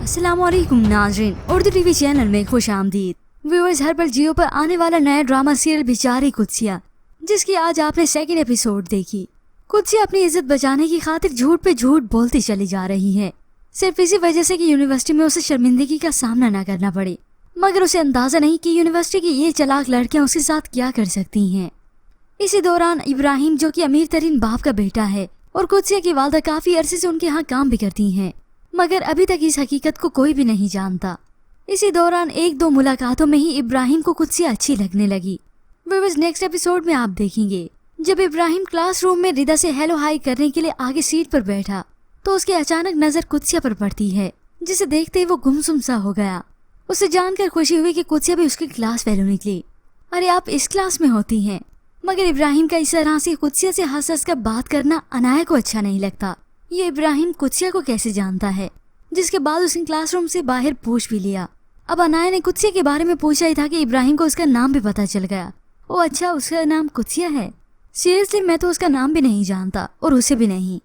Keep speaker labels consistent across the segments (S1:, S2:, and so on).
S1: अस्सलाम वालेकुम नाज़रीन, उर्दू टीवी चैनल में खुश आमदीद। व्यूअर्स, हर पल जियो पर आने वाला नया ड्रामा सीरियल बेचारी कुत्सिया, जिसकी आज आपने सेकंड एपिसोड देखी। कुत्सिया अपनी इज्जत बचाने की खातिर झूठ पे झूठ बोलती चली जा रही है, सिर्फ इसी वजह से कि यूनिवर्सिटी में उसे शर्मिंदगी का सामना न करना पड़े। मगर उसे अंदाजा नहीं कि यूनिवर्सिटी की ये चालाक लड़कियां उसके साथ क्या कर सकती हैं। इसी दौरान इब्राहिम, जो कि अमीर तरीन बाप का बेटा है, और कुत्सिया की वालदा काफी अरसे से उनके यहाँ काम भी करती हैं, मगर अभी तक इस हकीकत को कोई भी नहीं जानता। इसी दौरान एक दो मुलाकातों में ही इब्राहिम को कुत्सिया अच्छी लगने लगी। व्यूअर्स, नेक्स्ट एपिसोड में आप देखेंगे जब इब्राहिम क्लासरूम में रिदा से हेलो हाई करने के लिए आगे सीट पर बैठा तो उसकी अचानक नजर कुत्सिया पर पड़ती है, जिसे देखते ही वो गुमसुम सा हो गया। उसे जानकर खुशी हुई कि कुत्सिया भी उसकी क्लास फेलो निकली। अरे, आप इस क्लास में होती हैं। मगर इब्राहिम का इस तरह से कुत्सिया से हंस हंस कर बात करना अनाया को अच्छा नहीं लगता। ये इब्राहिम कुत्सिया को कैसे जानता है, जिसके बाद उसने क्लासरूम से बाहर पूछ भी लिया। अब अनाया ने कुत्सिया के बारे में पूछा ही था कि इब्राहिम को उसका नाम भी पता चल गया। ओ अच्छा, उसका नाम कुत्सिया है। सीरियसली, मैं तो उसका नाम भी नहीं जानता और उसे भी नहीं।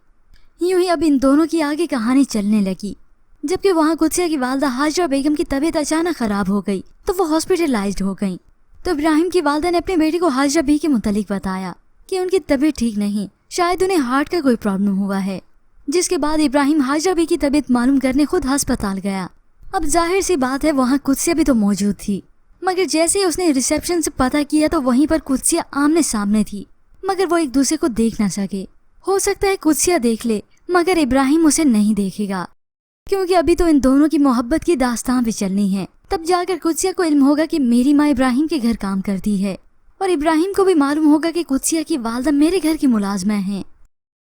S1: यूं ही अब इन दोनों की आगे कहानी चलने लगी। जबकि वहाँ कुत्सिया की वालदा हाजरा बेगम की तबीयत अचानक खराब हो गई तो वो हॉस्पिटलाइज्ड हो गई। तो इब्राहिम की वालदा ने अपने बेटे को हाजरा बी के मुतालिक बताया कि उनकी तबीयत ठीक नहीं, शायद उन्हें हार्ट का कोई प्रॉब्लम हुआ है। जिसके बाद इब्राहिम हाजरा बी की तबीयत मालूम करने खुद अस्पताल गया। अब जाहिर सी बात है, वहाँ कुत्सिया भी तो मौजूद थी। मगर जैसे ही उसने रिसेप्शन से पता किया तो वहीं पर कुत्सिया आमने सामने थी, मगर वो एक दूसरे को देख न सके। हो सकता है कुत्सिया देख ले, मगर इब्राहिम उसे नहीं देखेगा, क्योंकि अभी तो इन दोनों की मोहब्बत की दास्तान भी चलनी है। तब जाकर कुत्सिया को इल्म होगा कि मेरी माँ इब्राहिम के घर काम करती है, और इब्राहिम को भी मालूम होगा कि कुत्सिया की वालदा मेरे घर की मुलाजमा है।